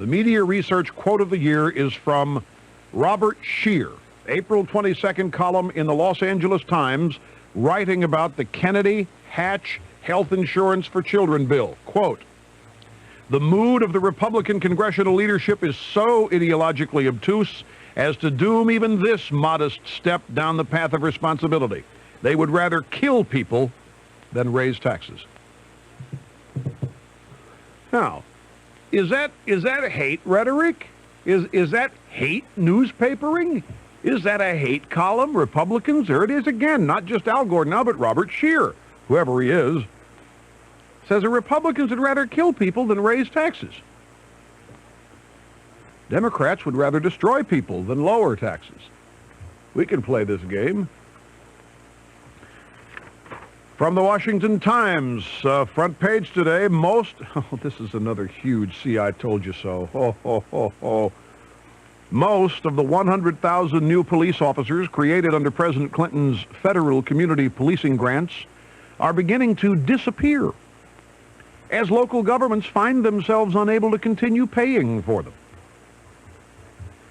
The media research quote of the year is from Robert Scheer, April 22nd column in the Los Angeles Times, writing about the Kennedy-Hatch Health Insurance for Children bill. Quote, "The mood of the Republican congressional leadership is so ideologically obtuse as to doom even this modest step down the path of responsibility. They would rather kill people than raise taxes." Now, is that hate rhetoric? Is that hate newspapering? Is that a hate column? Republicans? There it is again, not just Al Gore now, but Robert Scheer, whoever he is, says the Republicans would rather kill people than raise taxes. Democrats would rather destroy people than lower taxes. We can play this game. From the Washington Times, front page today, this is another huge see I told you so. Most of the 100,000 new police officers created under President Clinton's federal community policing grants are beginning to disappear as local governments find themselves unable to continue paying for them.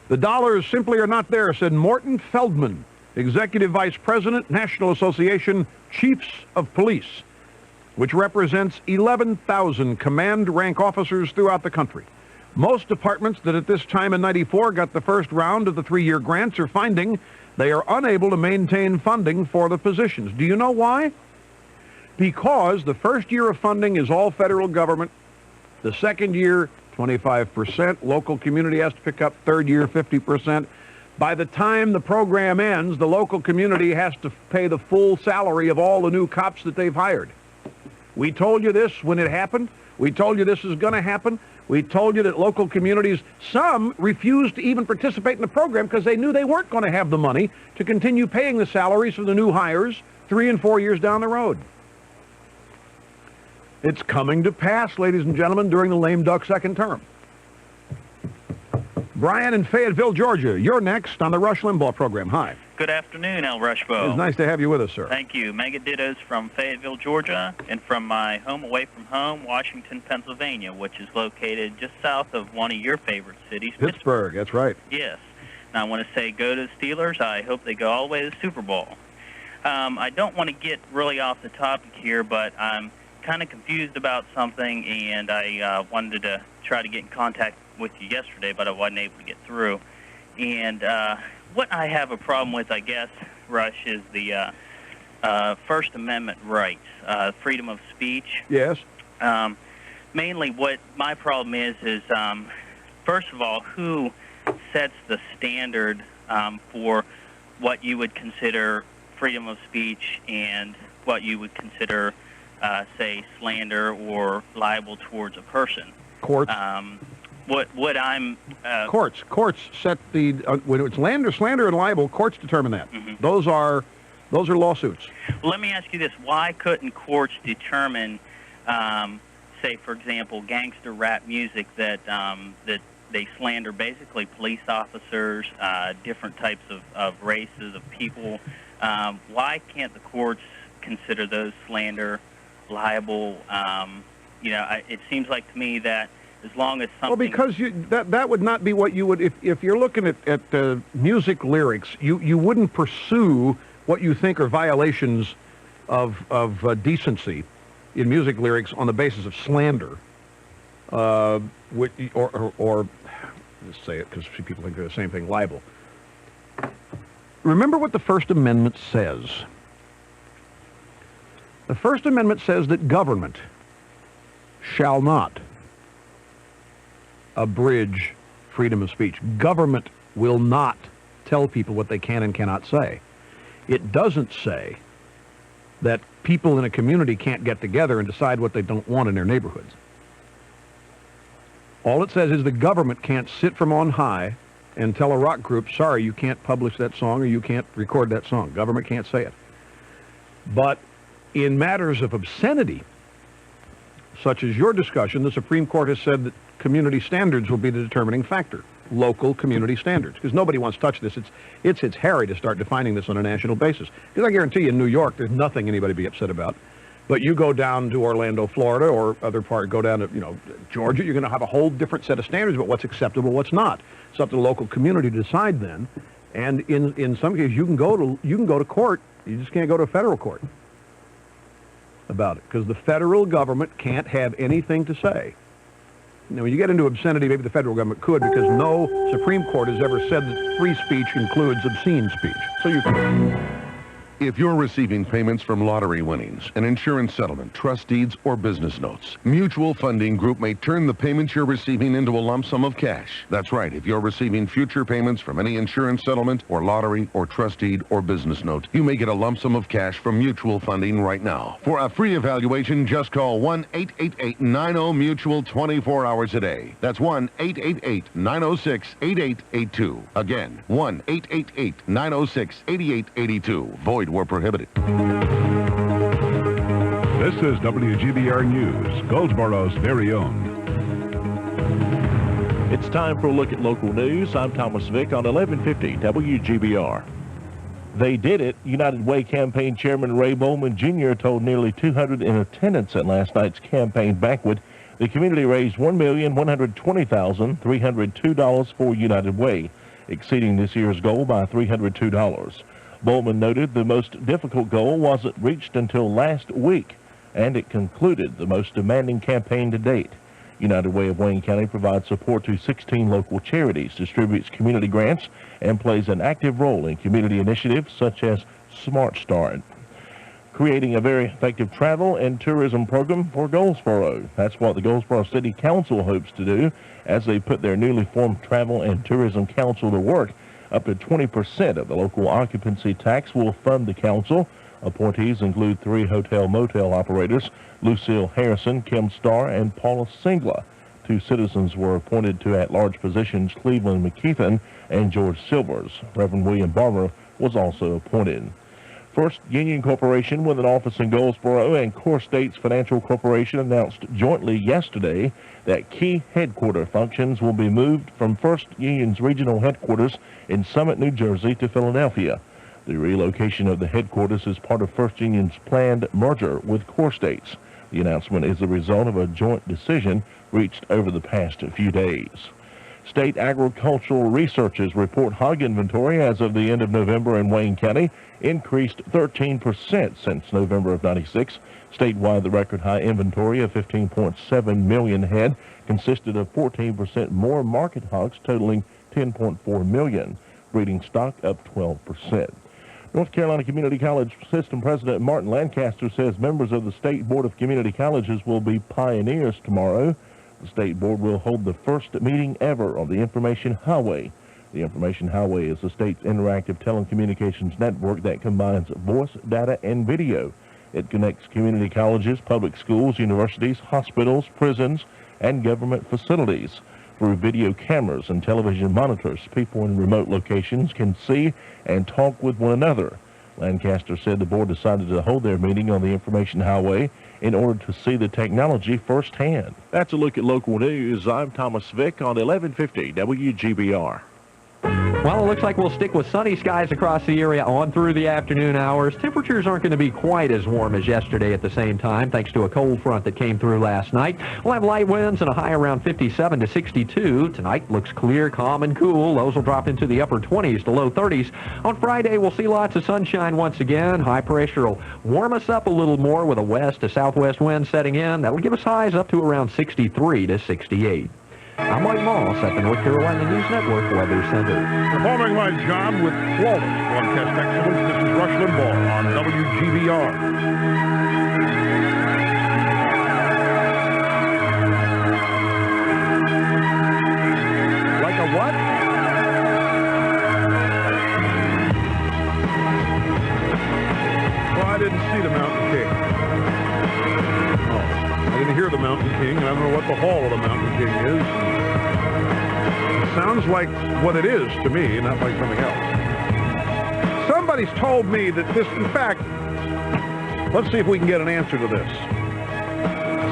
The dollars simply are not there, said Morton Feldman, Executive Vice President, National Association Chiefs of Police, which represents 11,000 command rank officers throughout the country. Most departments that at this time in '94 got the first round of the 3-year grants are finding they are unable to maintain funding for the positions. Do you know why? Because the first year of funding is all federal government. The second year, 25%. Local community has to pick up. Third year, 50%. By the time the program ends, the local community has to pay the full salary of all the new cops that they've hired. We told you this when it happened. We told you this is going to happen. We told you that local communities, some refused to even participate in the program because they knew they weren't going to have the money to continue paying the salaries for the new hires 3 and 4 years down the road. It's coming to pass, ladies and gentlemen, during the lame duck second term. Brian in Fayetteville, Georgia, you're next on the Rush Limbaugh program. Hi. Good afternoon, Al Rushbo. It's nice to have you with us, sir. Thank you. Mega dittos from Fayetteville, Georgia, and from my home away from home, Washington, Pennsylvania, which is located just south of one of your favorite cities, Pittsburgh. That's right. Yes. And I want to say go to the Steelers. I hope they go all the way to the Super Bowl. I don't want to get really off the topic here, but I'm kind of confused about something, and I wanted to try to get in contact with you yesterday, but I wasn't able to get through. And what I have a problem with, I guess, Rush, is the First Amendment rights, freedom of speech. Yes. Mainly what my problem is first of all, who sets the standard for what you would consider freedom of speech and what you would consider, say, slander or libel towards a person? Courts. Courts set the when it's slander and libel. Courts determine that. Mm-hmm. Those are lawsuits. Well, let me ask you this: why couldn't courts determine, say, for example, gangster rap music that they slander basically police officers, different types of races of people? Why can't the courts consider those slander, libel? It seems like to me that as long as something... Well, because that would not be what you would... If you're looking at music lyrics, you wouldn't pursue what you think are violations of decency in music lyrics on the basis of slander. Or let's say it because people think they're the same thing, libel. Remember what the First Amendment says. The First Amendment says that government shall not abridge freedom of speech. Government will not tell people what they can and cannot say. It doesn't say that people in a community can't get together and decide what they don't want in their neighborhoods. All it says is the government can't sit from on high and tell a rock group, sorry, you can't publish that song or you can't record that song. Government can't say it. But in matters of obscenity, such as your discussion, the Supreme Court has said that community standards will be the determining factor. Local community standards. Because nobody wants to touch this. It's hairy to start defining this on a national basis. Because I guarantee you in New York, there's nothing anybody be upset about. But you go down to Orlando, Florida, or other part, go down to, Georgia, you're going to have a whole different set of standards about what's acceptable, what's not. It's up to the local community to decide then. And in some cases, you can go to court. You just can't go to a federal court about it, because the federal government can't have anything to say. Now, when you get into obscenity, maybe the federal government could, because no Supreme Court has ever said that free speech includes obscene speech. So you can. If you're receiving payments from lottery winnings, an insurance settlement, trust deeds, or business notes, Mutual Funding Group may turn the payments you're receiving into a lump sum of cash. That's right. If you're receiving future payments from any insurance settlement or lottery or trust deed or business note, you may get a lump sum of cash from Mutual Funding right now. For a free evaluation, just call 1-888-90-MUTUAL 24 hours a day. That's 1-888-906-8882. Again, 1-888-906-8882. Void were prohibited. This is WGBR News, Goldsboro's very own. It's time for a look at local news. I'm Thomas Vick on 1150 WGBR. They did it. United Way campaign chairman Ray Bowman Jr. told nearly 200 in attendance at last night's campaign banquet the community raised $1,120,302 for United Way, exceeding this year's goal by $302. Bowman noted the most difficult goal wasn't reached until last week, and it concluded the most demanding campaign to date. United Way of Wayne County provides support to 16 local charities, distributes community grants, and plays an active role in community initiatives such as Smart Start, creating a very effective travel and tourism program for Goldsboro. That's what the Goldsboro City Council hopes to do as they put their newly formed Travel and Tourism Council to work. Up to 20% of the local occupancy tax will fund the council. Appointees include 3 hotel-motel operators, Lucille Harrison, Kim Starr, and Paula Singla. 2 citizens were appointed to at-large positions, Cleveland McKeithen and George Silvers. Reverend William Barber was also appointed. First Union Corporation, with an office in Goldsboro, and Core States Financial Corporation announced jointly yesterday that key headquarter functions will be moved from First Union's regional headquarters in Summit, New Jersey to Philadelphia. The relocation of the headquarters is part of First Union's planned merger with Core States. The announcement is the result of a joint decision reached over the past few days. State agricultural researchers report hog inventory as of the end of November in Wayne County increased 13% since November of '96. Statewide, the record high inventory of 15.7 million head consisted of 14% more market hogs totaling 10.4 million, breeding stock up 12%. North Carolina Community College System President Martin Lancaster says members of the State Board of Community Colleges will be pioneers tomorrow. The State Board will hold the first meeting ever on the Information Highway. The Information Highway is the state's interactive telecommunications network that combines voice, data, and video. It connects community colleges, public schools, universities, hospitals, prisons, and government facilities. Through video cameras and television monitors, people in remote locations can see and talk with one another. Lancaster said the board decided to hold their meeting on the Information Highway in order to see the technology firsthand. That's a look at local news. I'm Thomas Vick on 1150 WGBR. Well, it looks like we'll stick with sunny skies across the area on through the afternoon hours. Temperatures aren't going to be quite as warm as yesterday at the same time, thanks to a cold front that came through last night. We'll have light winds and a high around 57 to 62. Tonight looks clear, calm, and cool. Those will drop into the upper 20s to low 30s. On Friday, we'll see lots of sunshine once again. High pressure will warm us up a little more with a west to southwest wind setting in. That'll give us highs up to around 63 to 68. I'm Mike Moss at the North Carolina News Network Weather Center. Performing my job with flawless broadcast excellence, this is Rush Limbaugh on WGBR. Like a what? Well, I didn't see the Mountain King. Oh, I didn't hear the Mountain King, and I don't know what the Hall of the Mountain King is. Sounds like what it is to me, not like something else. Somebody's told me that this, in fact, let's see if we can get an answer to this.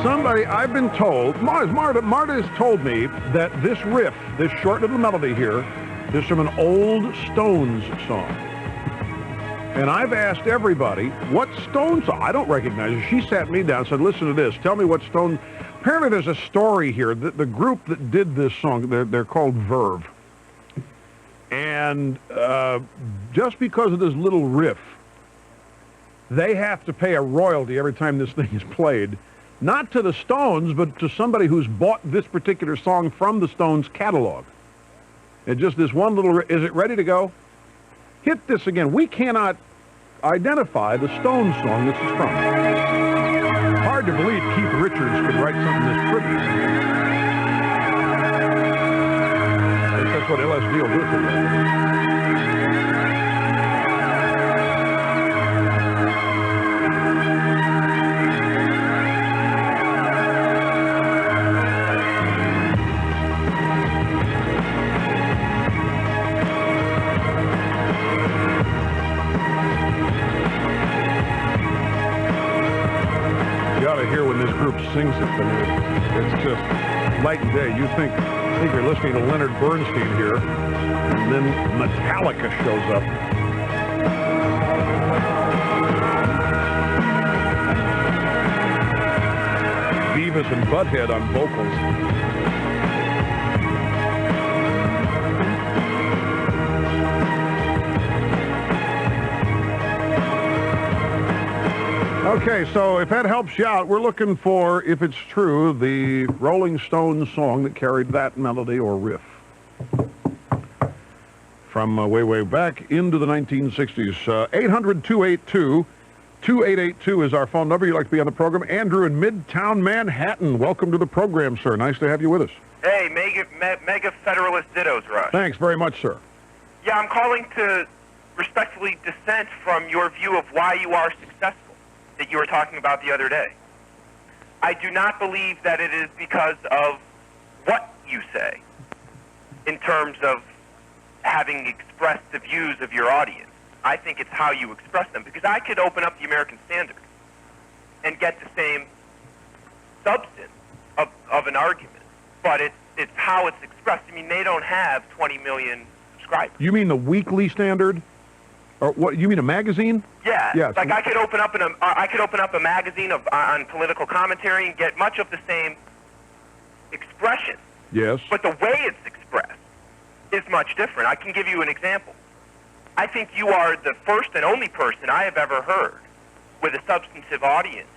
I've been told, Marta has told me that this riff, this short little melody here, is from an old Stones song. And I've asked everybody, what Stone song? I don't recognize it. She sat me down and said, listen to this. Tell me what Stone... Apparently there's a story here. The group that did this song, they're called Verve. And just because of this little riff, they have to pay a royalty every time this thing is played. Not to the Stones, but to somebody who's bought this particular song from the Stones catalog. And just this one little... Is it ready to go? Hit this again. We cannot identify the Stones song this is from. Hard to believe Keith Richards could write something this pretty. I think that's what LSD will do for you. Sings it, and it's just light and day. You think you're listening to Leonard Bernstein here, and then Metallica shows up. Beavis and Butthead on vocals. Okay, so if that helps you out, we're looking for, if it's true, the Rolling Stones song that carried that melody or riff. From way, way back into the 1960s. 800-282-2882 is our phone number. You'd like to be on the program. Andrew in Midtown Manhattan. Welcome to the program, sir. Nice to have you with us. Hey, mega Federalist dittos, Rush. Thanks very much, sir. Yeah, I'm calling to respectfully dissent from your view of why you are successful that you were talking about the other day. I do not believe that it is because of what you say in terms of having expressed the views of your audience. I think it's how you express them, because I could open up the American Standard and get the same substance of an argument, but it's how it's expressed. I mean, they don't have 20 million subscribers. You mean the Weekly Standard? Or what? You mean a magazine? Yeah. Yeah. Like I could open up a magazine on political commentary and get much of the same expression. Yes. But the way it's expressed is much different. I can give you an example. I think you are the first and only person I have ever heard with a substantive audience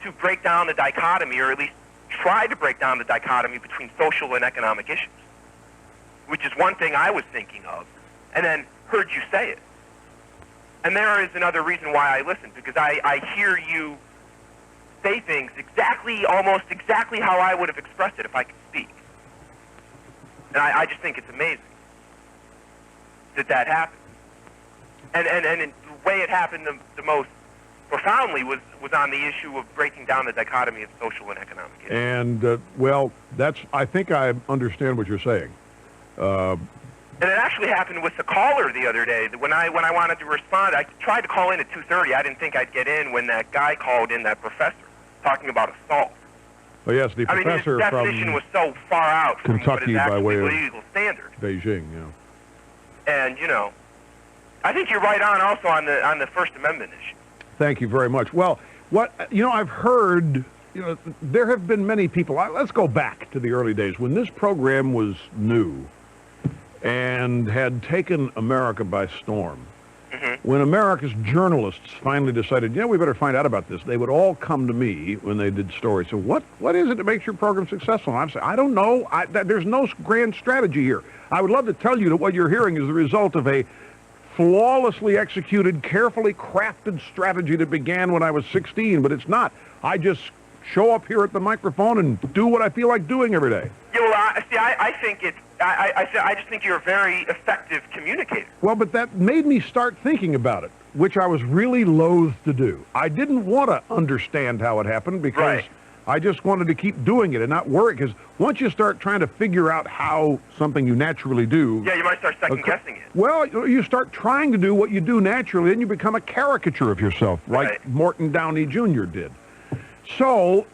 to break down the dichotomy, or at least try to break down the dichotomy between social and economic issues, which is one thing I was thinking of, and then heard you say it. And there is another reason why I listen, because I hear you say things almost exactly how I would have expressed it if I could speak. And I just think it's amazing that happened. And the way it happened the most profoundly was on the issue of breaking down the dichotomy of social and economic issues. And, well, I think I understand what you're saying. And it actually happened with the caller the other day. When I wanted to respond, I tried to call in at 2:30. I didn't think I'd get in when that guy called in, that professor, talking about assault. Oh, yes, the professor his definition was so far out from Kentucky what is by way of legal standard. Beijing, yeah. And, I think you're right on also on the First Amendment issue. Thank you very much. Well, I've heard, there have been many people. Let's go back to the early days when this program was new and had taken America by storm. Mm-hmm. When America's journalists finally decided, we better find out about this, they would all come to me when they did stories. So what is it that makes your program successful? And I'd say, I don't know. There's no grand strategy here. I would love to tell you that what you're hearing is the result of a flawlessly executed, carefully crafted strategy that began when I was 16, but it's not. I just show up here at the microphone and do what I feel like doing every day. Yeah, well, I think it's... I just think you're a very effective communicator. Well, but that made me start thinking about it, which I was really loath to do. I didn't want to understand how it happened because I just wanted to keep doing it and not worry, because once you start trying to figure out how something you naturally do... Yeah, you might start second-guessing it. Well, you start trying to do what you do naturally, then you become a caricature of yourself, like Morton Downey Jr. did. So...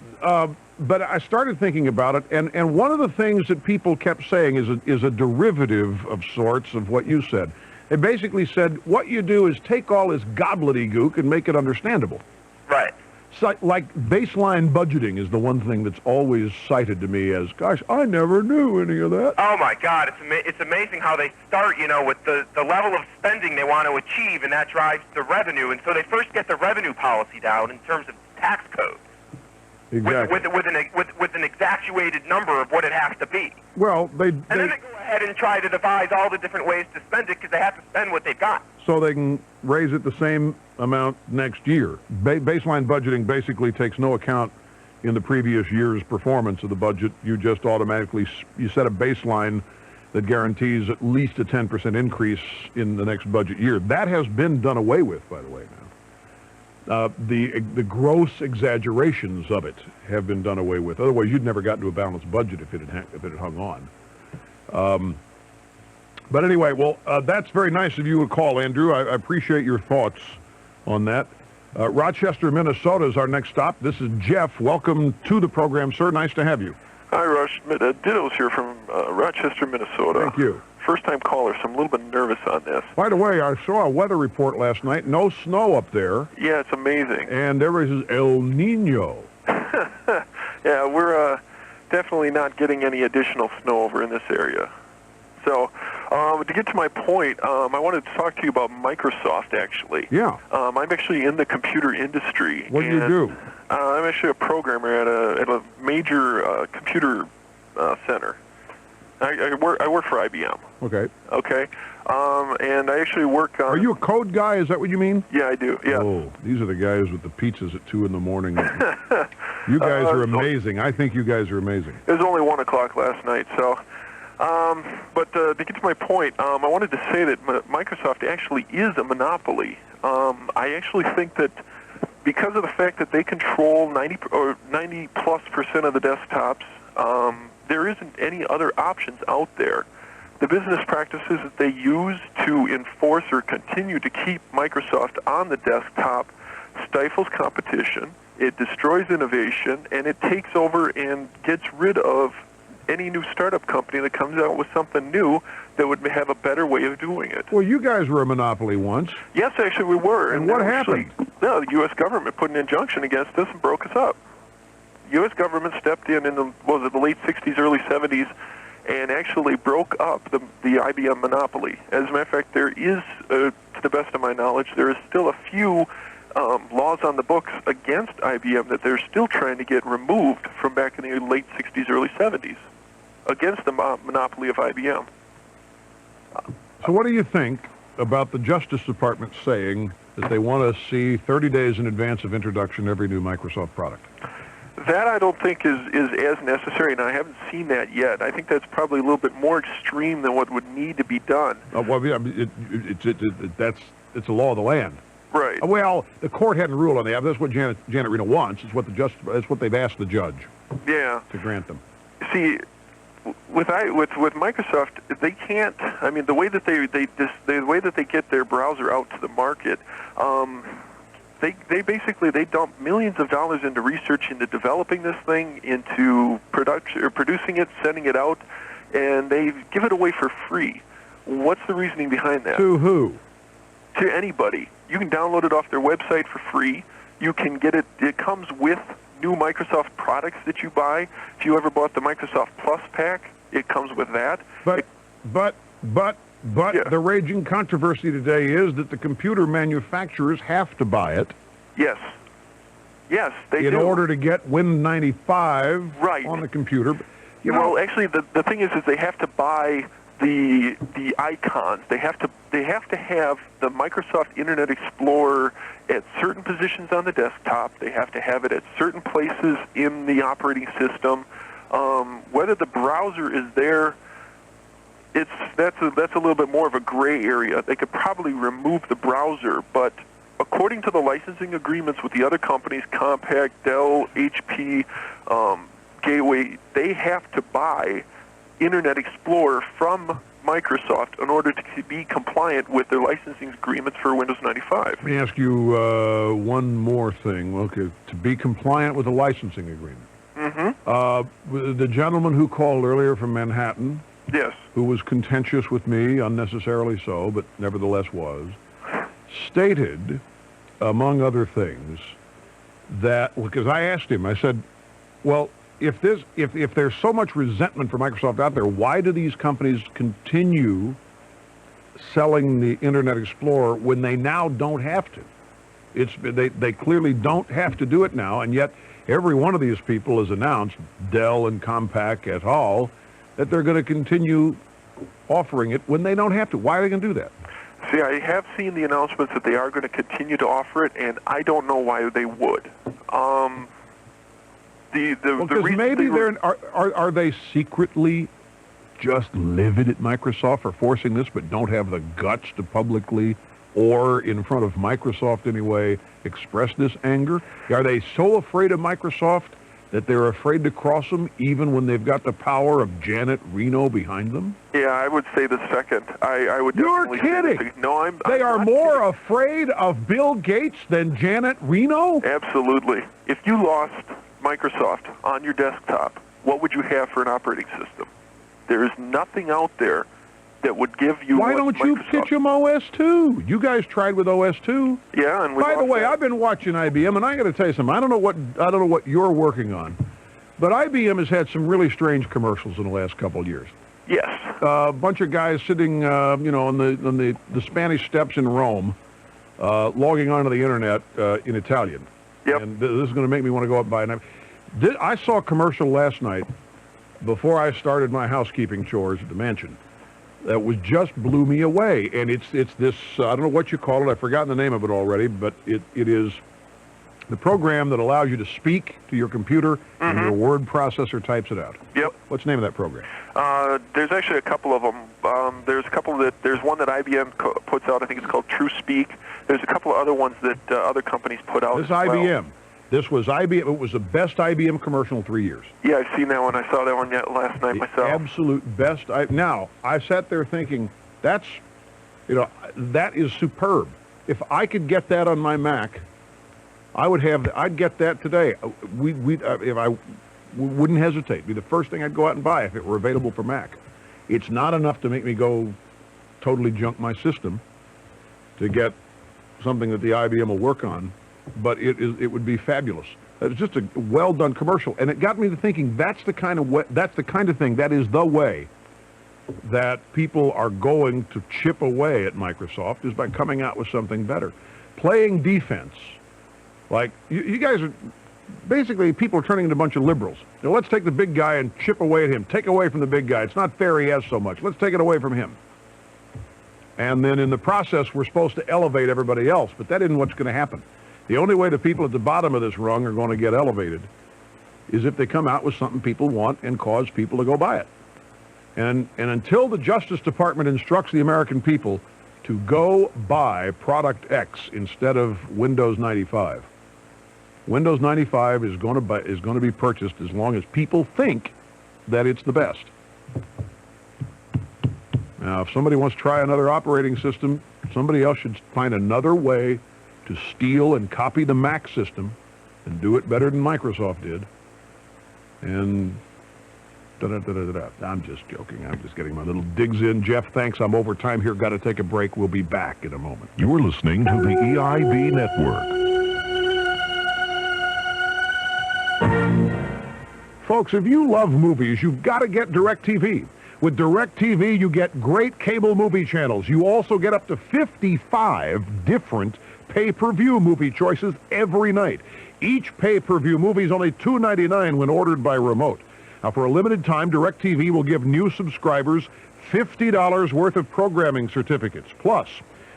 but I started thinking about it, and one of the things that people kept saying is a derivative of sorts of what you said. They basically said, what you do is take all this gobbledygook and make it understandable. Right. So, like baseline budgeting is the one thing that's always cited to me as, gosh, I never knew any of that. Oh my God, it's amazing how they start, with the level of spending they want to achieve, and that drives the revenue. And so they first get the revenue policy down in terms of tax code. Exactly. With an exactuated number of what it has to be. Well, and then they go ahead and try to devise all the different ways to spend it because they have to spend what they've got. So they can raise it the same amount next year. Baseline budgeting basically takes no account in the previous year's performance of the budget. You just automatically, you set a baseline that guarantees at least a 10% increase in the next budget year. That has been done away with, by the way, now. The gross exaggerations of it have been done away with. Otherwise, you'd never gotten to a balanced budget if it had hung on. But anyway, well, that's very nice of you to call, Andrew. I appreciate your thoughts on that. Rochester, Minnesota is our next stop. This is Jeff. Welcome to the program, sir. Nice to have you. Hi, Rush. Ditto's here from Rochester, Minnesota. Thank you. First-time caller, so I'm a little bit nervous on this. By the way, I saw a weather report last night. No snow up there. Yeah, it's amazing. And there is El Nino. Yeah, we're definitely not getting any additional snow over in this area. So, to get to my point, I wanted to talk to you about Microsoft, actually. Yeah. I'm actually in the computer industry. What do you do? I'm actually a programmer at a major computer center. I work for IBM. Okay. Okay. And I actually work on... Are you a code guy? Is that what you mean? Yeah, I do. Yeah. Oh, these are the guys with the pizzas at 2 in the morning. You guys are amazing. I think you guys are amazing. It was only 1 o'clock last night, so... but to get to my point, I wanted to say that Microsoft actually is a monopoly. I actually think that because of the fact that they control 90+% of the desktops, there isn't any other options out there. The business practices that they use to enforce or continue to keep Microsoft on the desktop stifles competition, it destroys innovation, and it takes over and gets rid of any new startup company that comes out with something new that would have a better way of doing it. Well, you guys were a monopoly once. Yes, actually we were. And what happened? No, the U.S. government put an injunction against us and broke us up. U.S. government stepped in the late 60s, early 70s, and actually broke up the IBM monopoly. As a matter of fact, there is, to the best of my knowledge, there is still a few laws on the books against IBM that they're still trying to get removed from back in the late 60s, early 70s, against the monopoly of IBM. So what do you think about the Justice Department saying that they want to see 30 days in advance of introduction every new Microsoft product? That I don't think is as necessary, and I haven't seen that yet. I think that's probably a little bit more extreme than what would need to be done. Well, yeah, it's a law of the land. Right. Well, the court hadn't ruled on that. That's what Janet Reno wants. It's what that's what they've asked the judge. Yeah. To grant them. See, with Microsoft, they can't. I mean, the way that they get their browser out to the market. They basically dump millions of dollars into research, into developing this thing, into producing it, sending it out, and they give it away for free. What's the reasoning behind that? To who? To anybody. You can download it off their website for free. You can get it. It comes with new Microsoft products that you buy. If you ever bought the Microsoft Plus pack, it comes with that. But yeah. The raging controversy today is that the computer manufacturers have to buy it. Yes. Yes, they do. In order to get Win 95 on the computer. Well, actually, the thing is they have to buy the icons. They have to have the Microsoft Internet Explorer at certain positions on the desktop. They have to have it at certain places in the operating system. Whether the browser is there, that's a little bit more of a gray area. They could probably remove the browser, but according to the licensing agreements with the other companies, Compaq, Dell, HP, Gateway, they have to buy Internet Explorer from Microsoft in order to be compliant with their licensing agreements for Windows 95. Let me ask you one more thing. Okay, to be compliant with the licensing agreement. Mm-hmm. The gentleman who called earlier from Manhattan, Yes. who was contentious with me, unnecessarily so, but nevertheless was, stated, among other things, that, because I asked him, I said, well, if there's so much resentment for Microsoft out there, why do these companies continue selling the Internet Explorer when they now don't have to? They clearly don't have to do it now, and yet every one of these people has announced, Dell and Compaq et al., that they're going to continue offering it when they don't have to. Why are they going to do that? See, I have seen the announcements that they are going to continue to offer it, and I don't know why they would. Because maybe are they secretly just livid at Microsoft for forcing this, but don't have the guts to publicly, or in front of Microsoft anyway, express this anger? Are they so afraid of Microsoft that they're afraid to cross them, even when they've got the power of Janet Reno behind them? Yeah, I would say the second. I would. You're definitely kidding. Say the second. No, They I'm are not more kidding. afraid of Bill Gates than Janet Reno? Absolutely. If you lost Microsoft on your desktop, what would you have for an operating system? There is nothing out there that would give you. Why what don't you Microsoft- pitch them OS2? You guys tried with OS2. Yeah, and By the way, I've been watching IBM, and I got to tell you something. I don't know what you're working on, but IBM has had some really strange commercials in the last couple of years. Yes. A bunch of guys sitting, on the Spanish Steps in Rome, logging onto the internet in Italian. Yep. And this is going to make me want to go up and buy an. I saw a commercial last night before I started my housekeeping chores at the mansion that was just blew me away. And it's this, I don't know what you call it, I've forgotten the name of it already, but it is the program that allows you to speak to your computer and your word processor types it out. Yep. What's the name of that program? There's actually a couple of them. There's one that IBM puts out. I think it's called TrueSpeak. There's a couple of other ones that other companies put out. This as well. IBM. This was IBM. It was the best IBM commercial in 3 years. Yeah, I've seen that one. I saw that one last night myself. Absolute best. Now, I sat there thinking, that is superb. If I could get that on my Mac, I'd get that today. If I wouldn't hesitate. It'd be the first thing I'd go out and buy if it were available for Mac. It's not enough to make me go totally junk my system to get something that the IBM will work on, but it would be fabulous. It's just a well done commercial, and it got me to thinking that's the kind of thing, that is the way that people are going to chip away at Microsoft, is by coming out with something better. Playing defense. Like, you guys are, basically, people are turning into a bunch of liberals. Now, let's take the big guy and chip away at him. Take away from the big guy. It's not fair he has so much. Let's take it away from him. And then in the process, we're supposed to elevate everybody else, but that isn't what's going to happen. The only way the people at the bottom of this rung are going to get elevated is if they come out with something people want and cause people to go buy it. And until the Justice Department instructs the American people to go buy product X instead of Windows 95, Windows 95 is going to be purchased as long as people think that it's the best. Now, if somebody wants to try another operating system, somebody else should find another way to steal and copy the Mac system and do it better than Microsoft did. And I'm just joking. I'm just getting my little digs in. Jeff, thanks. I'm over time here. Got to take a break. We'll be back in a moment. You're listening to the EIB Network. Folks, if you love movies, you've got to get DirecTV. With DirecTV, you get great cable movie channels. You also get up to 55 different pay-per-view movie choices every night. Each pay-per-view movie is only $2.99 when ordered by remote. Now, for a limited time, DirecTV will give new subscribers $50 worth of programming certificates. Plus,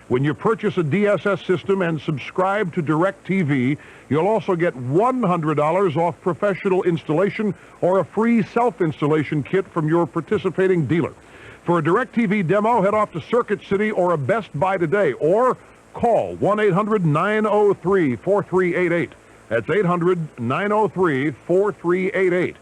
when you purchase a DSS system and subscribe to DirecTV, you'll also get $100 off professional installation or a free self-installation kit from your participating dealer. For a DirecTV demo, head off to Circuit City or a Best Buy today, or call 1-800-903-4388. That's 800-903-4388.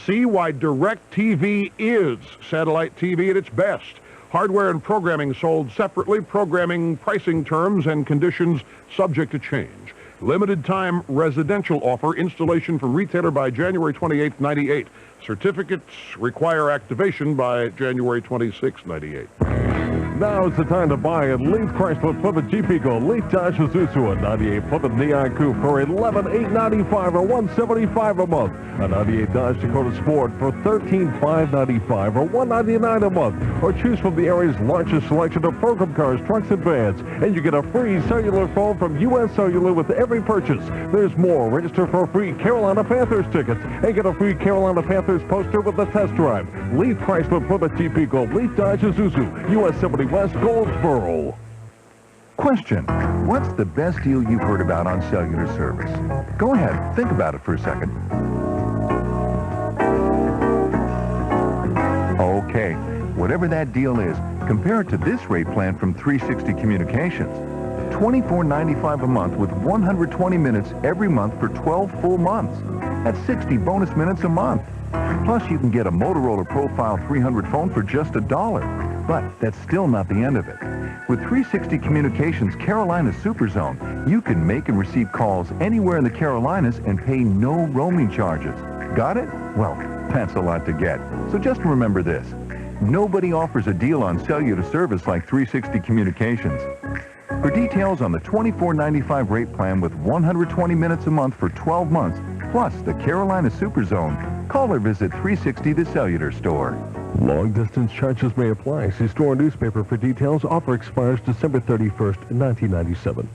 See why DirecTV is satellite TV at its best. Hardware and programming sold separately. Programming, pricing terms, and conditions subject to change. Limited time residential offer. Installation from retailer by January 28th, 98. Certificates require activation by January 26th, 98. Now it's the time to buy at Leith Chrysler Plymouth Jeep Eagle, Leith Dodge Isuzu, a 98 Plymouth Neon Coupe for $11,895 or $175 a month. A 98 Dodge Dakota Sport for $13,595 or $199 a month. Or choose from the area's largest selection of program cars, trucks, and vans. And you get a free cellular phone from U.S. Cellular with every purchase. There's more. Register for free Carolina Panthers tickets and get a free Carolina Panthers poster with a test drive. Leith Chrysler Plymouth Jeep Eagle, Leith Dodge Isuzu, U.S. 70 West, Goldsboro. Question. What's the best deal you've heard about on cellular service? Go ahead. Think about it for a second. Okay. Whatever that deal is, compare it to this rate plan from 360 Communications. $24.95 a month with 120 minutes every month for 12 full months. That's 60 bonus minutes a month. Plus, you can get a Motorola Profile 300 phone for just $1. But that's still not the end of it. With 360 Communications Carolina Super Zone, you can make and receive calls anywhere in the Carolinas and pay no roaming charges. Got it? Well, that's a lot to get. So just remember this. Nobody offers a deal on cellular service like 360 Communications. For details on the $24.95 rate plan with 120 minutes a month for 12 months, plus the Carolina Super Zone, call or visit 360 The Cellular Store. Long-distance charges may apply. See store newspaper for details. Offer expires December 31st, 1997.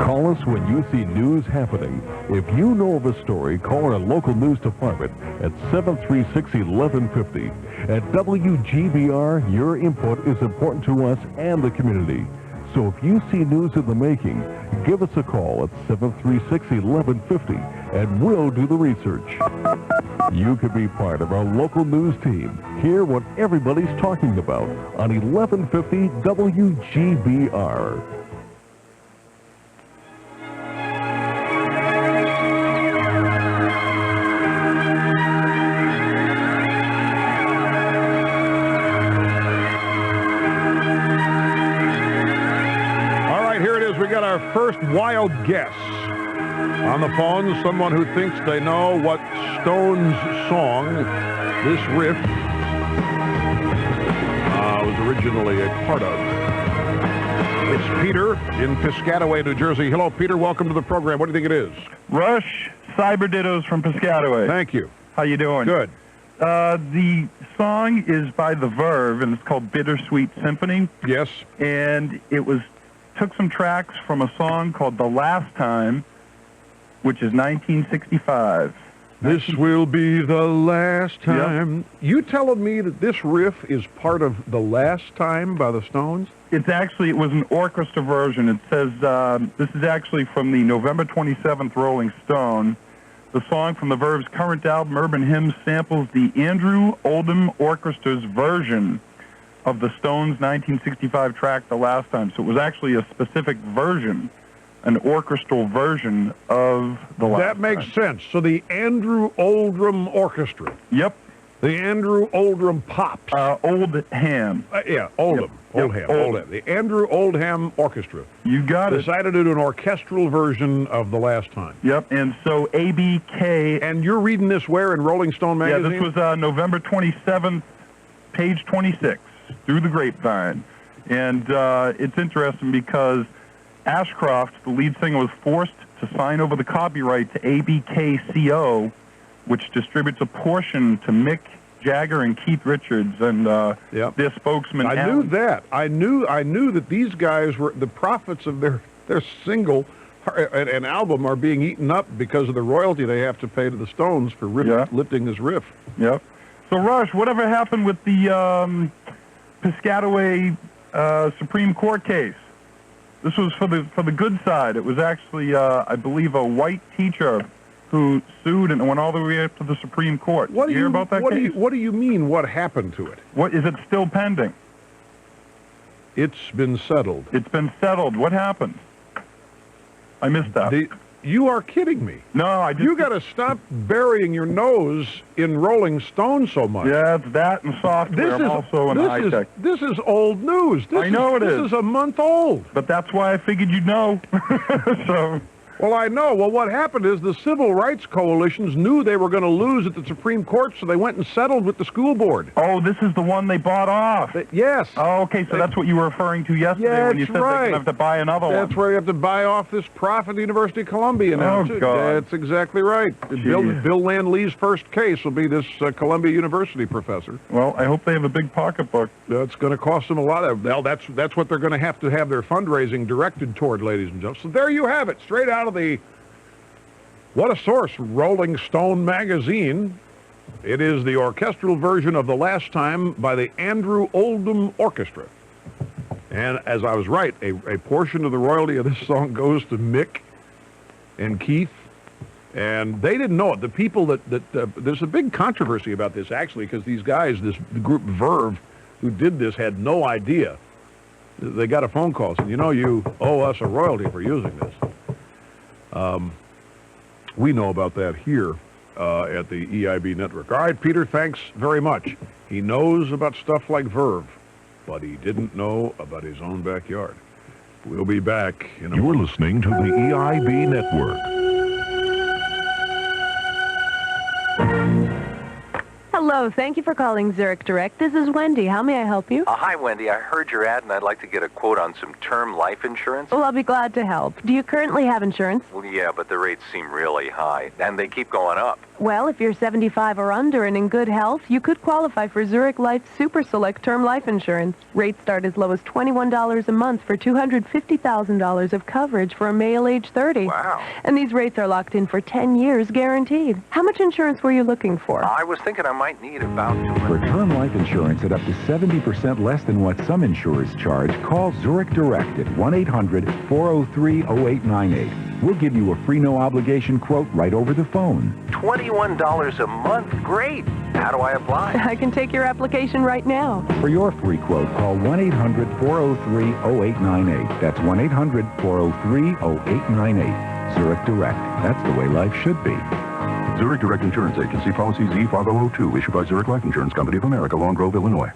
Call us when you see news happening. If you know of a story, call our local news department at 736-1150. At WGBR, your input is important to us and the community. So if you see news in the making, give us a call at 736-1150 and we'll do the research. You could be part of our local news team. Hear what everybody's talking about on 1150 WGBR. Our first wild guess on the phone, someone who thinks they know what Stones song this riff was originally a part of. It's Peter in Piscataway, New Jersey. Hello, Peter. Welcome to the program. What do you think it is? Rush, Cyber Dittos from Piscataway. Thank you. How you doing? Good. The song is by The Verve, and it's called Bittersweet Symphony. Yes. And it took some tracks from a song called The Last Time, which is 1965. This will be the last time. Yep. You telling me that this riff is part of The Last Time by the Stones? It was an orchestra version. It says, this is actually from the November 27th Rolling Stone. The song from The Verve's current album, Urban Hymns, samples the Andrew Oldham Orchestra's version of the Stones' 1965 track, The Last Time. So it was actually a specific version, an orchestral version of The Last Time. That makes sense. So the Andrew Oldham Orchestra. Yep. The Andrew Oldham Pops. Oldham. Yeah, Oldham. Yep. Oldham. The Andrew Oldham Orchestra. You got it. Decided to do an orchestral version of The Last Time. Yep, and so ABK... And you're reading this where in Rolling Stone magazine? Yeah, this was November 27th, page 26. Through the grapevine. And it's interesting because Ashcroft, the lead singer, was forced to sign over the copyright to ABKCO, which distributes a portion to Mick Jagger and Keith Richards and their spokesman. I knew that. I knew that these guys were the profits of their single and album are being eaten up because of the royalty they have to pay to the Stones for lifting this riff. Yep. So, Rush, whatever happened with the Piscataway Supreme Court case? This was for the good side. It was actually, I believe, a white teacher who sued and went all the way up to the Supreme Court. Did you hear about that case? What do you mean, what happened to it? What, is it still pending? It's been settled. It's been settled. What happened? I missed that. You are kidding me. No, I just... You got to stop burying your nose in Rolling Stone so much. Yeah, it's that and software. I'm also in high-tech. This is old news. I know it is. This is a month old. But that's why I figured you'd know. So... Well, I know. Well, what happened is the civil rights coalitions knew they were going to lose at the Supreme Court, so they went and settled with the school board. Oh, this is the one they bought off. Yes. Oh, okay, so that's what you were referring to yesterday when you said they're going to have to buy another one. That's where you have to buy off this profit the University of Columbia now. Oh, God. That's exactly right. Bill Land-Lee's first case will be this Columbia University professor. Well, I hope they have a big pocketbook. That's going to cost them a lot. Well, that's what they're going to have their fundraising directed toward, ladies and gentlemen. So there you have it, straight out of the... What a source, Rolling Stone magazine. It is the orchestral version of The Last Time by the Andrew Oldham Orchestra. And as I was right, a portion of the royalty of this song goes to Mick and Keith. And they didn't know it. The people there's a big controversy about this, actually, because these guys, the group Verve, who did this, had no idea. They got a phone call saying, you owe us a royalty for using this. We know about that here at the EIB network. All right, Peter, thanks very much. He knows about stuff like Verve, but he didn't know about his own backyard. We'll be back in a You're listening to the EIB network. Hello, thank you for calling Zurich Direct. This is Wendy. How may I help you? Hi, Wendy. I heard your ad, and I'd like to get a quote on some term life insurance. Well, I'll be glad to help. Do you currently have insurance? Well, yeah, but the rates seem really high, and they keep going up. Well, if you're 75 or under and in good health, you could qualify for Zurich Life Super Select Term Life Insurance. Rates start as low as $21 a month for $250,000 of coverage for a male age 30. Wow. And these rates are locked in for 10 years guaranteed. How much insurance were you looking for? I was thinking I might need about For term life insurance at up to 70% less than what some insurers charge, call Zurich Direct at 1-800-403-0898. We'll give you a free no-obligation quote right over the phone. $21 a month? Great! How do I apply? I can take your application right now. For your free quote, call 1-800-403-0898. That's 1-800-403-0898. Zurich Direct. That's the way life should be. Zurich Direct Insurance Agency, policy Z5002, issued by Zurich Life Insurance Company of America, Long Grove, Illinois.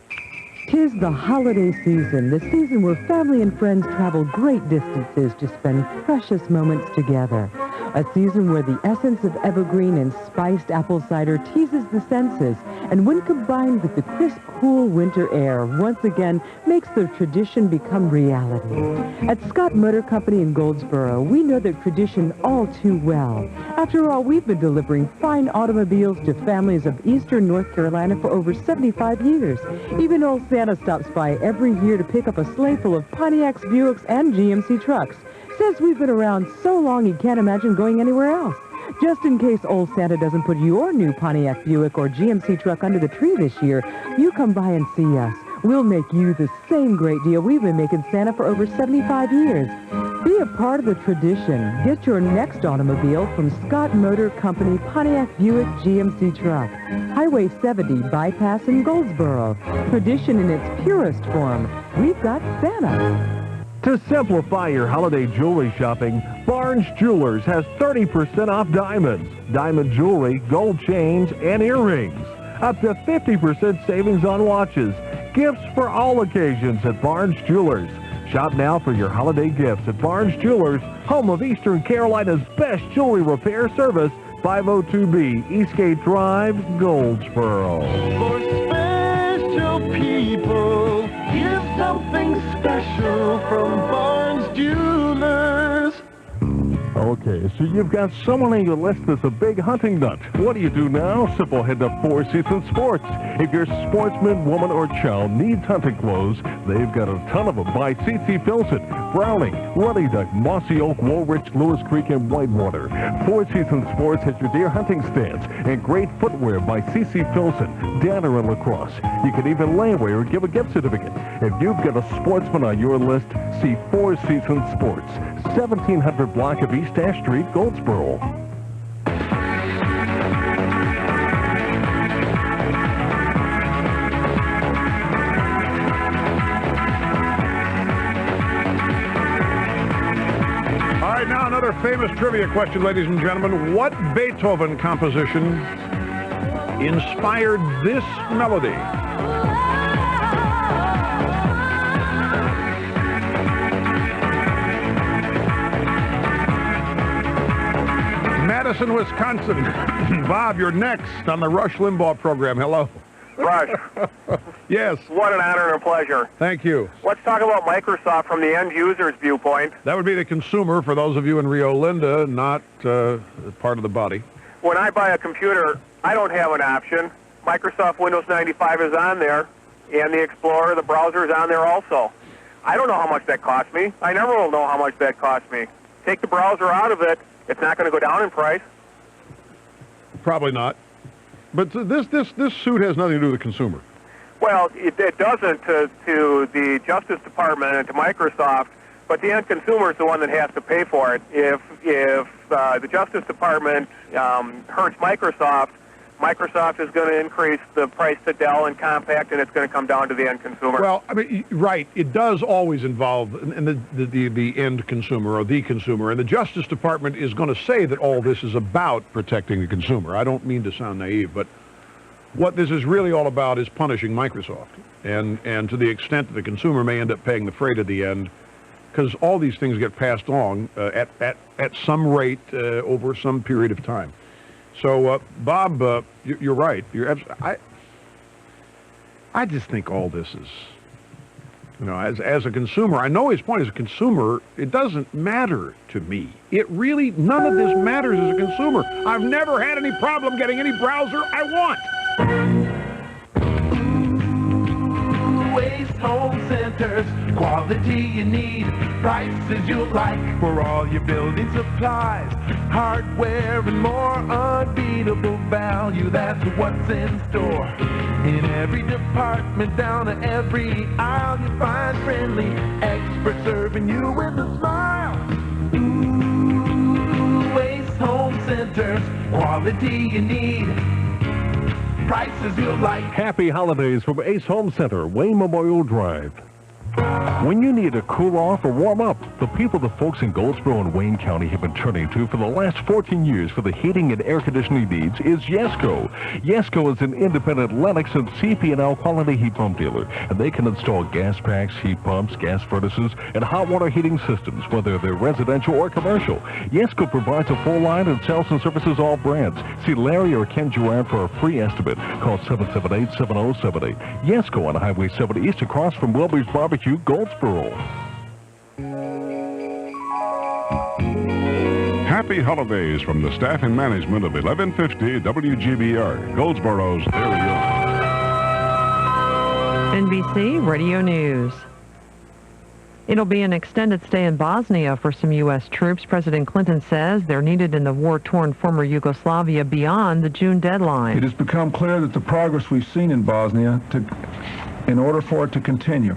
'Tis the holiday season, the season where family and friends travel great distances to spend precious moments together. A season where the essence of evergreen and spiced apple cider teases the senses, and when combined with the crisp, cool winter air, once again makes the tradition become reality. At Scott Motor Company in Goldsboro, we know their tradition all too well. After all, we've been delivering fine automobiles to families of eastern North Carolina for over 75 years. Even old Santa stops by every year to pick up a sleigh full of Pontiacs, Buicks, and GMC trucks. Says we've been around so long he can't imagine going anywhere else. Just in case old Santa doesn't put your new Pontiac, Buick, or GMC truck under the tree this year, you come by and see us. We'll make you the same great deal we've been making Santa for over 75 years. Be a part of the tradition. Get your next automobile from Scott Motor Company Pontiac, Buick, GMC truck. Highway 70 bypass in Goldsboro. Tradition in its purest form. We've got Santa. To simplify your holiday jewelry shopping, Barnes Jewelers has 30% off diamonds, diamond jewelry, gold chains, and earrings. Up to 50% savings on watches. Gifts for all occasions at Barnes Jewelers. Shop now for your holiday gifts at Barnes Jewelers, home of Eastern Carolina's best jewelry repair service, 502B Eastgate Drive, Goldsboro. For special people, give something special from Barnes Jewelers. Okay, so you've got someone on your list that's a big hunting nut. What do you do now? Simple, head to Four Seasons Sports. If your sportsman, woman, or child needs hunting clothes, they've got a ton of them by C.C. Filson, Browning, Ruddy Duck, Mossy Oak, Woolrich, Lewis Creek, and Whitewater. Four Seasons Sports has your deer hunting stands and great footwear by C.C. Filson, Danner, and Lacrosse. You can even layaway or give a gift certificate. If you've got a sportsman on your list, see Four Seasons Sports, 1700 block of East Ash Street, Goldsboro. All right, now another famous trivia question, ladies and gentlemen. What Beethoven composition inspired this melody? Madison, Wisconsin. Bob, you're next on the Rush Limbaugh program. Hello. Rush. Yes. What an honor and a pleasure. Thank you. Let's talk about Microsoft from the end user's viewpoint. That would be the consumer, for those of you in Rio Linda, not part of the body. When I buy a computer, I don't have an option. Microsoft Windows 95 is on there, and the Explorer, the browser, is on there also. I don't know how much that costs me. I never will know how much that costs me. Take the browser out of it, it's not going to go down in price. Probably not. But this suit has nothing to do with the consumer. Well, it doesn't to the Justice Department and to Microsoft, but the end consumer is the one that has to pay for it. If the Justice Department hurts Microsoft, Microsoft is going to increase the price to Dell and Compaq, and it's going to come down to the end consumer. Well, I mean, right. It does always involve the end consumer or the consumer, and the Justice Department is going to say that all this is about protecting the consumer. I don't mean to sound naive, but what this is really all about is punishing Microsoft, and to the extent that the consumer may end up paying the freight at the end, because all these things get passed on at some rate over some period of time. So, Bob, you're right. I just think all this is, you know, as a consumer, I know his point. As a consumer, it doesn't matter to me. It really, none of this matters as a consumer. I've never had any problem getting any browser I want. Waste Home Centers, quality you need, prices you like for all your building supplies, hardware and more, unbeatable value, that's what's in store. In every department, down to every aisle, you find friendly experts serving you with a smile. Ooh, Waste Home Centers, quality you need, prices you like. Happy holidays from Ace Home Center, Wayne Memorial Drive. When you need a cool off or warm up, the people the folks in Goldsboro and Wayne County have been turning to for the last 14 years for the heating and air conditioning needs is Yesco. Yesco is an independent Lennox and CP&L quality heat pump dealer, and they can install gas packs, heat pumps, gas furnaces, and hot water heating systems, whether they're residential or commercial. Yesco provides a full line and sells and services all brands. See Larry or Ken Joanne for a free estimate. Call 778-7078. Yesco on Highway 70 East across from Wilbur's Barbecue, Goldsboro. Happy holidays from the staff and management of 1150 WGBR, Goldsboro's very own. NBC Radio News. It'll be an extended stay in Bosnia for some U.S. troops. President Clinton says they're needed in the war-torn former Yugoslavia beyond the June deadline. It has become clear that the progress we've seen in Bosnia, in order for it to continue,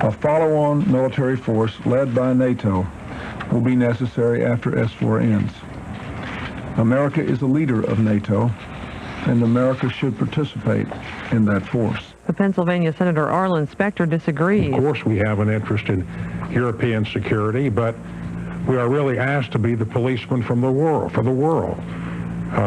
a follow-on military force led by NATO will be necessary after S4 ends. America is a leader of NATO, and America should participate in that force. The Pennsylvania Senator Arlen Specter disagrees. Of course, we have an interest in European security, but we are really asked to be the policeman from the world, for the world.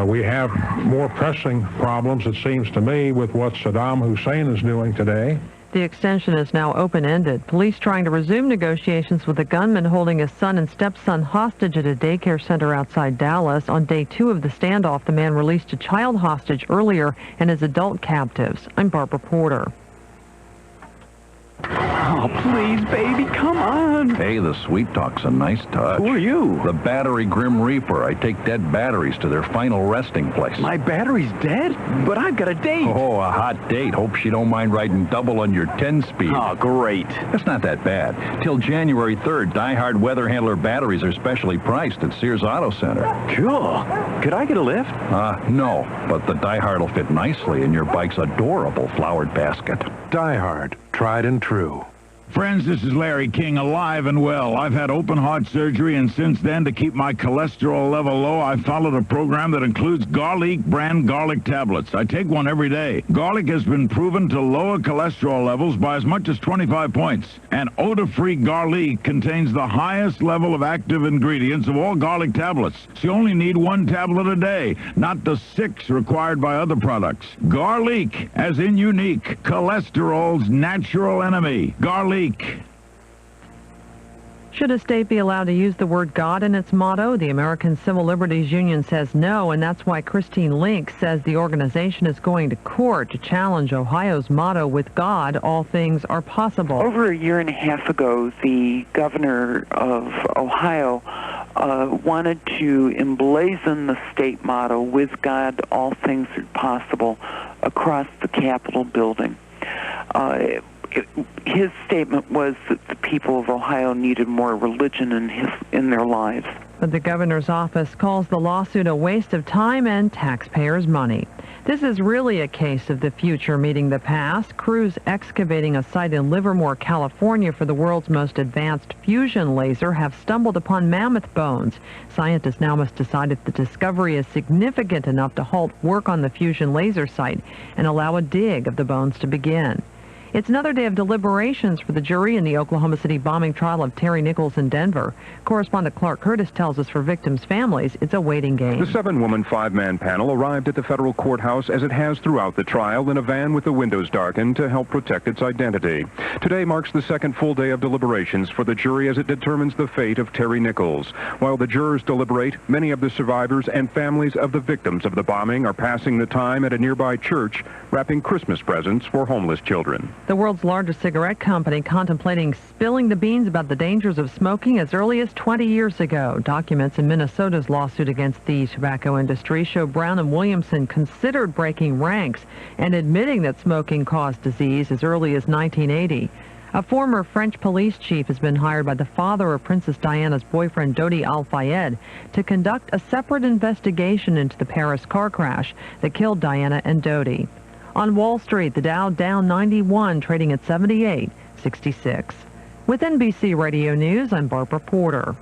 We have more pressing problems, it seems to me, with what Saddam Hussein is doing today. The extension is now open-ended. Police trying to resume negotiations with a gunman holding his son and stepson hostage at a daycare center outside Dallas. On day 2 of the standoff, the man released a child hostage earlier and his adult captives. I'm Barbara Porter. Oh, please, baby, come on. Hey, the sweet talk's a nice touch. Who are you? The Battery Grim Reaper. I take dead batteries to their final resting place. My battery's dead? But I've got a date. Oh, a hot date. Hope she don't mind riding double on your 10-speed. Oh, great. That's not that bad. Till January 3rd, Die-Hard Weather Handler batteries are specially priced at Sears Auto Center. Cool. Could I get a lift? No, but the Die-Hard will fit nicely in your bike's adorable flowered basket. Die-Hard, tried and true. Friends, this is Larry King, alive and well. I've had open heart surgery, and since then, to keep my cholesterol level low, I followed a program that includes Garlic brand garlic tablets. I take one every day. Garlic has been proven to lower cholesterol levels by as much as 25 points. And odor-free Garlic contains the highest level of active ingredients of all garlic tablets. So you only need one tablet a day, not the 6 required by other products. Garlic, as in unique, cholesterol's natural enemy. Garlic. Should a state be allowed to use the word God in its motto? The American Civil Liberties Union says no, and that's why Christine Link says the organization is going to court to challenge Ohio's motto, with God, all things are possible. Over a year and a half ago, the governor of Ohio wanted to emblazon the state motto, with God, all things are possible, across the Capitol building. His statement was that the people of Ohio needed more religion in their lives. But the governor's office calls the lawsuit a waste of time and taxpayers' money. This is really a case of the future meeting the past. Crews excavating a site in Livermore, California for the world's most advanced fusion laser have stumbled upon mammoth bones. Scientists now must decide if the discovery is significant enough to halt work on the fusion laser site and allow a dig of the bones to begin. It's another day of deliberations for the jury in the Oklahoma City bombing trial of Terry Nichols in Denver. Correspondent Clark Curtis tells us for victims' families, it's a waiting game. The 7-woman, 5-man panel arrived at the federal courthouse, as it has throughout the trial, in a van with the windows darkened to help protect its identity. Today marks the second full day of deliberations for the jury as it determines the fate of Terry Nichols. While the jurors deliberate, many of the survivors and families of the victims of the bombing are passing the time at a nearby church, wrapping Christmas presents for homeless children. The world's largest cigarette company contemplating spilling the beans about the dangers of smoking as early as 20 years ago. Documents in Minnesota's lawsuit against the tobacco industry show Brown and Williamson considered breaking ranks and admitting that smoking caused disease as early as 1980. A former French police chief has been hired by the father of Princess Diana's boyfriend, Dodi Al-Fayed, to conduct a separate investigation into the Paris car crash that killed Diana and Dodi. On Wall Street, the Dow down 91, trading at 78.66. With NBC Radio News, I'm Barbara Porter.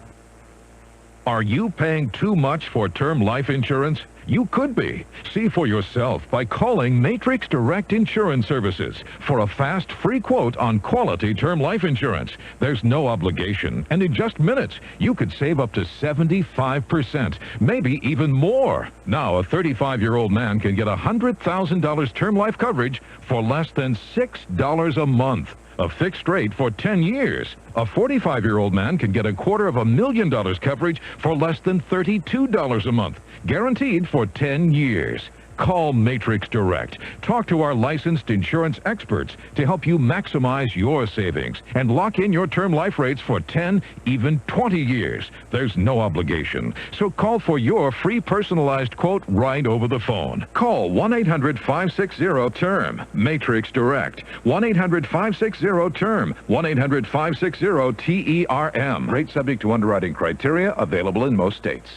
Are you paying too much for term life insurance? You could be. See for yourself by calling Matrix Direct Insurance Services for a fast, free quote on quality term life insurance. There's no obligation, and in just minutes, you could save up to 75%, maybe even more. Now, a 35-year-old man can get $100,000 term life coverage for less than $6 a month. A fixed rate for 10 years. A 45-year-old man can get $250,000 coverage for less than $32 a month. Guaranteed for 10 years. Call Matrix Direct. Talk to our licensed insurance experts to help you maximize your savings and lock in your term life rates for 10, even 20 years. There's no obligation. So call for your free personalized quote right over the phone. Call 1-800-560-TERM. Matrix Direct. 1-800-560-TERM. 1-800-560-TERM. Rate subject to underwriting criteria, available in most states.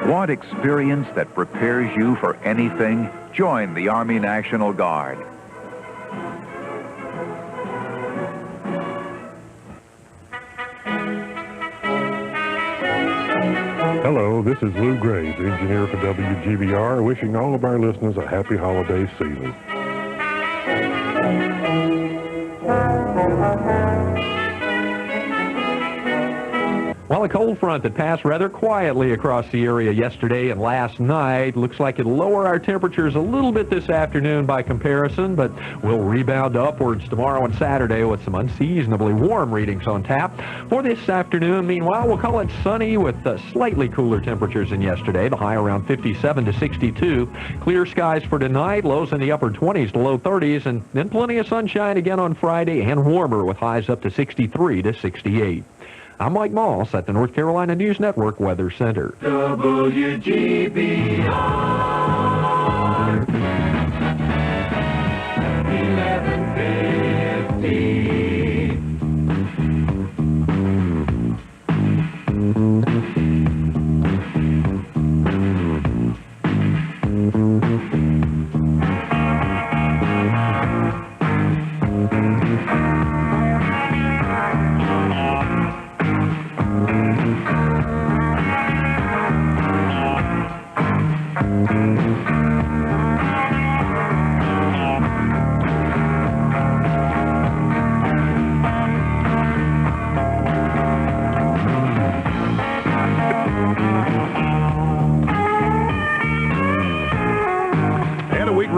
Want experience that prepares you for anything? Join the Army National Guard. Hello, this is Lou Graves, engineer for WGBR, wishing all of our listeners a happy holiday season. Well, a cold front that passed rather quietly across the area yesterday and last night looks like it'll lower our temperatures a little bit this afternoon by comparison, but we'll rebound upwards tomorrow and Saturday with some unseasonably warm readings on tap. For this afternoon, meanwhile, we'll call it sunny with slightly cooler temperatures than yesterday, the high around 57 to 62. Clear skies for tonight, lows in the upper 20s to low 30s, and then plenty of sunshine again on Friday and warmer with highs up to 63 to 68. I'm Mike Moss at the North Carolina News Network Weather Center. WGBR 1150.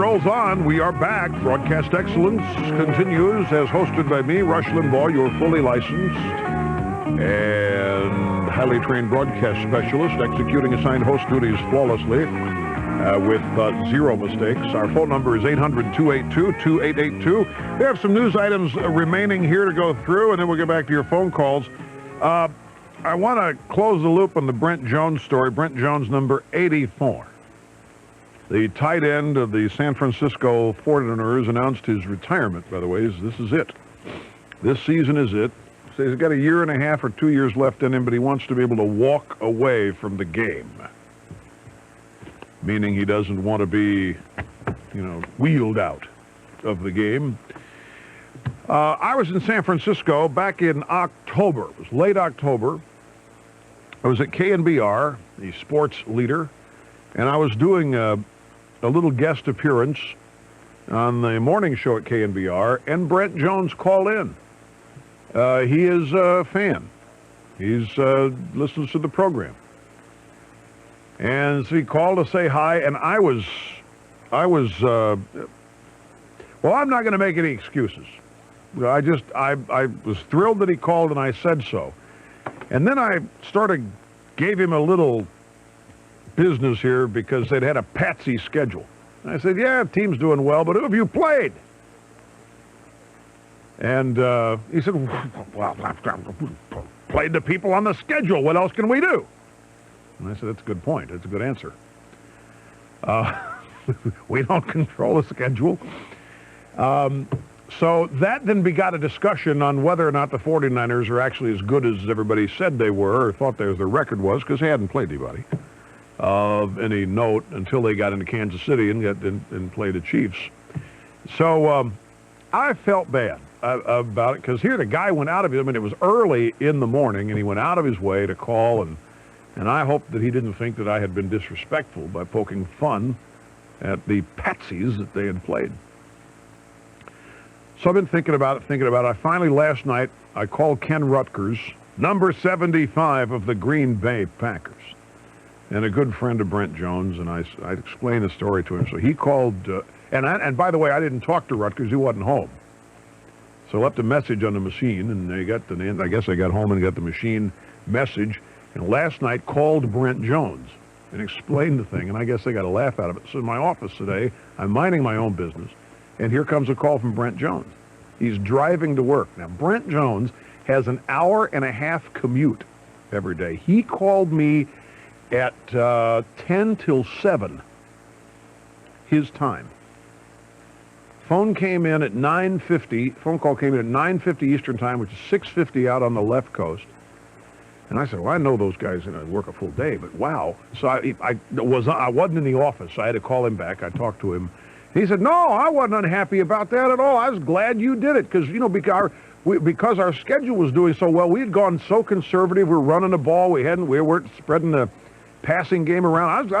rolls on. We are back. Broadcast excellence continues as hosted by me, Rush Limbaugh, your fully licensed and highly trained broadcast specialist, executing assigned host duties flawlessly with zero mistakes. Our phone number is 800-282-2882. We have some news items remaining here to go through, and then we'll get back to your phone calls. I want to close the loop on the Brent Jones story. Brent Jones, number 84. The tight end of the San Francisco 49ers announced his retirement, by the way. This is it. This season is it. So he's got a year and a half or 2 years left in him, but he wants to be able to walk away from the game. Meaning he doesn't want to be, wheeled out of the game. I was in San Francisco back in October. It was late October. I was at KNBR, the sports leader, and I was doing a little guest appearance on the morning show at KNBR, and Brent Jones called in. He is a fan. He's listens to the program. And so he called to say hi, and I was, well, I'm not going to make any excuses. I was thrilled that he called, and I said so. And then I gave him a little business here because they'd had a patsy schedule. And I said, yeah, the team's doing well, but who have you played? And he said, well, I've played the people on the schedule. What else can we do? And I said, that's a good point. That's a good answer. We don't control the schedule. So that then begot a discussion on whether or not the 49ers are actually as good as everybody said they were or thought their record was, because they hadn't played anybody of any note until they got into Kansas City and played the Chiefs. So I felt bad about it, because here the guy went out of it. I mean, it was early in the morning, and he went out of his way to call, and I hoped that he didn't think that I had been disrespectful by poking fun at the patsies that they had played. So I've been thinking about it. I finally, last night, I called Ken Rutgers, number 75 of the Green Bay Packers, and a good friend of Brent Jones, and I explained the story to him. So he called, and by the way, I didn't talk to Rutgers. He wasn't home. So I left a message on the machine, and I guess I got home and got the machine message, and last night called Brent Jones and explained the thing, and I guess they got a laugh out of it. So in my office today, I'm minding my own business, and here comes a call from Brent Jones. He's driving to work. Now, Brent Jones has an hour-and-a-half commute every day. He called me at 10 till 7, his time. Phone came in at 9:50. Phone call came in at 9:50 Eastern Time, which is 6:50 out on the left coast. And I said, well, I know those guys work a full day, but wow. So I wasn't in the office. So I had to call him back. I talked to him. He said, no, I wasn't unhappy about that at all. I was glad you did it because, because our schedule was doing so well. We had gone so conservative. We were running the ball. We weren't spreading the passing game around.